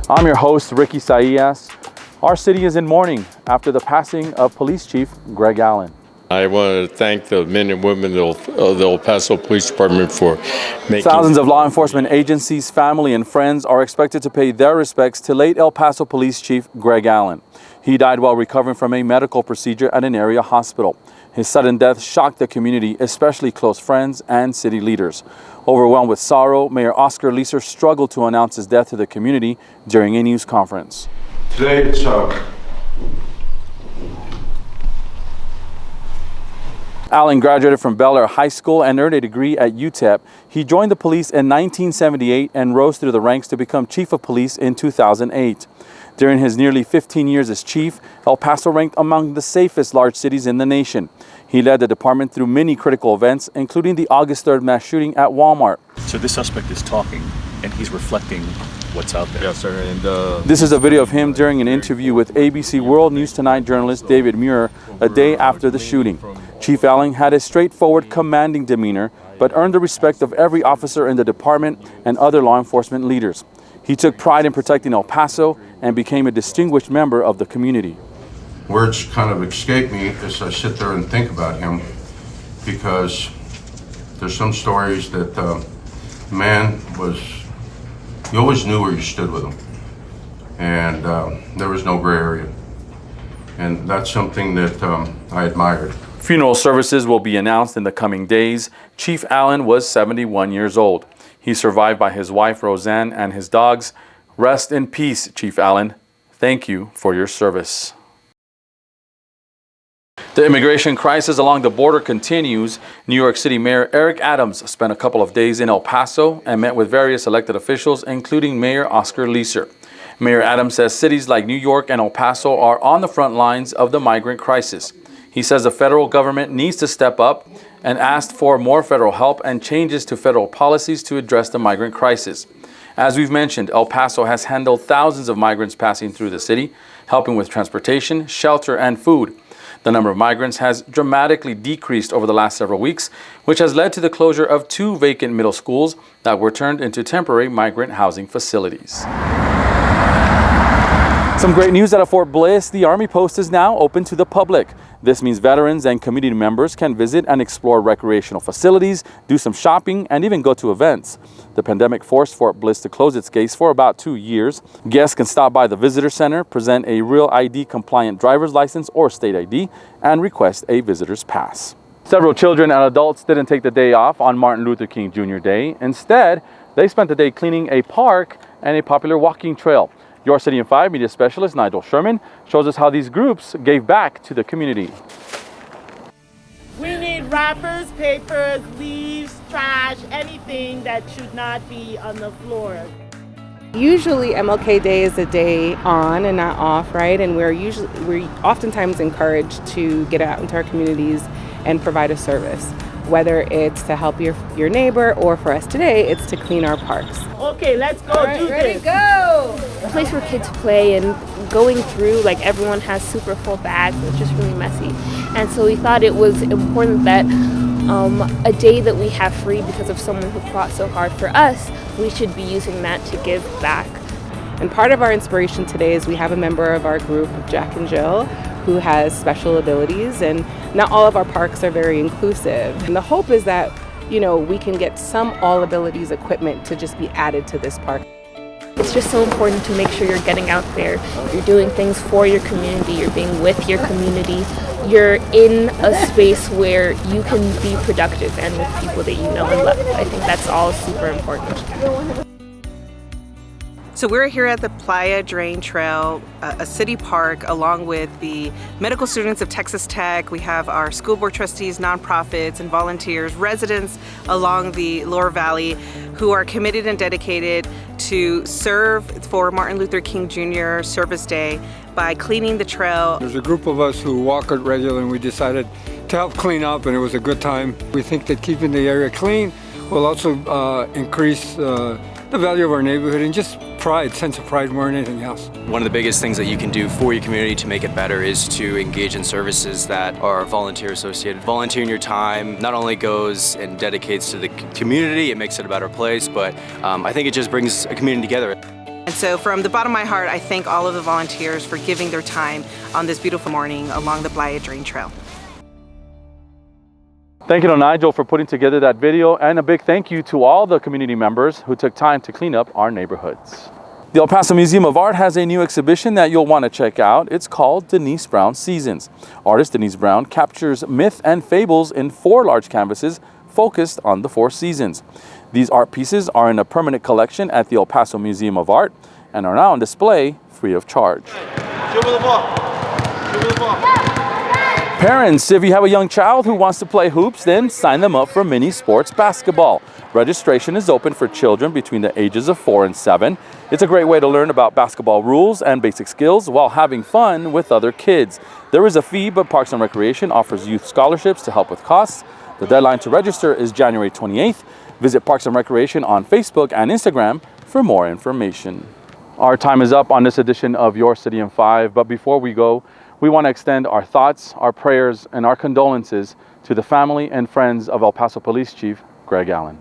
I'm your host, Ricky Saillas. Our city is in mourning after the passing of Police Chief Greg Allen. I want to thank the men and women of the El Paso Police Department for making... Thousands of law enforcement agencies, family, and friends are expected to pay their respects to late El Paso Police Chief Greg Allen. He died while recovering from a medical procedure at an area hospital. His sudden death shocked the community, especially close friends and city leaders. Overwhelmed with sorrow, Mayor Oscar Leeser struggled to announce his death to the community during a news conference. Today, it's Allen graduated from Bel Air High School and earned a degree at UTEP. He joined the police in 1978 and rose through the ranks to become chief of police in 2008. During his nearly 15 years as chief, El Paso ranked among the safest large cities in the nation. He led the department through many critical events, including the August 3rd mass shooting at Walmart. So this suspect is talking, and he's reflecting what's out there. Yes, sir. And this is a video of him during an interview with ABC World News Tonight journalist David Muir a day after the shooting. Chief Allen had a straightforward, commanding demeanor, but earned the respect of every officer in the department and other law enforcement leaders. He took pride in protecting El Paso and became a distinguished member of the community. words kind of escape me as I sit there and think about him, because there's some stories that man was, you always knew where you stood with him, and there was no gray area, and that's something that I admired. Funeral services will be announced in the coming days. Chief Allen was 71 years old. He's survived by his wife, Roseanne, and his dogs. Rest in peace, Chief Allen. Thank you for your service. The immigration crisis along the border continues. New York City Mayor Eric Adams spent a couple of days in El Paso and met with various elected officials, including Mayor Oscar Leeser. Mayor Adams says cities like New York and El Paso are on the front lines of the migrant crisis. He says the federal government needs to step up and asked for more federal help and changes to federal policies to address the migrant crisis. As we've mentioned, El Paso has handled thousands of migrants passing through the city, helping with transportation, shelter, and food. The number of migrants has dramatically decreased over the last several weeks, which has led to the closure of 2 vacant middle schools that were turned into temporary migrant housing facilities. Some great news out of Fort Bliss. The Army post is now open to the public. This means veterans and community members can visit and explore recreational facilities, do some shopping, and even go to events. The pandemic forced Fort Bliss to close its gates for about 2 years. Guests can stop by the visitor center, present a real ID compliant driver's license or state ID, and request a visitor's pass. Several children and adults didn't take the day off on Martin Luther King Jr. Day. Instead, they spent the day cleaning a park and a popular walking trail. Your City in 5 media specialist Nigel Sherman shows us how these groups gave back to the community. We need wrappers, papers, leaves, trash, anything that should not be on the floor. Usually MLK Day is a day on and not off, right? And we're oftentimes encouraged to get out into our communities and provide a service. Whether it's to help your neighbor, or for us today, it's to clean our parks. Okay, let's go. All right, do ready, this. go! A place where kids play, and going through, like, everyone has super full bags. It's just really messy. And so we thought it was important that a day that we have free because of someone who fought so hard for us, we should be using that to give back. And part of our inspiration today is we have a member of our group, Jack and Jill, who has special abilities, and not all of our parks are very inclusive. And the hope is that, we can get some all abilities equipment to just be added to this park. It's just so important to make sure you're getting out there, you're doing things for your community, you're being with your community, you're in a space where you can be productive and with people that you know and love. I think that's all super important. So we're here at the Playa Drain Trail, a city park, along with the medical students of Texas Tech. We have our school board trustees, nonprofits, and volunteers, residents along the Lower Valley who are committed and dedicated to serve for Martin Luther King Jr. Service Day by cleaning the trail. There's a group of us who walk it regularly, and we decided to help clean up, and it was a good time. We think that keeping the area clean will also increase the value of our neighborhood and just sense of pride more than anything else. One of the biggest things that you can do for your community to make it better is to engage in services that are volunteer associated. Volunteering your time not only goes and dedicates to the community, it makes it a better place, but I think it just brings a community together. And so from the bottom of my heart, I thank all of the volunteers for giving their time on this beautiful morning along the Playa Drain Trail. Thank you to Nigel for putting together that video, and a big thank you to all the community members who took time to clean up our neighborhoods. The El Paso Museum of Art has a new exhibition that you'll want to check out. It's called Denise Brown Seasons. Artist Denise Brown captures myth and fables in 4 large canvases focused on the 4 seasons. These art pieces are in a permanent collection at the El Paso Museum of Art and are now on display free of charge. Parents, if you have a young child who wants to play hoops, then sign them up for mini sports basketball. Registration is open for children between the ages of 4 and 7. It's a great way to learn about basketball rules and basic skills while having fun with other kids. There is a fee, but Parks and Recreation offers youth scholarships to help with costs. The deadline to register is January 28th. Visit Parks and Recreation on Facebook and Instagram for more information. Our time is up on this edition of Your City in 5, but before we go, we want to extend our thoughts, our prayers, and our condolences to the family and friends of El Paso Police Chief Greg Allen.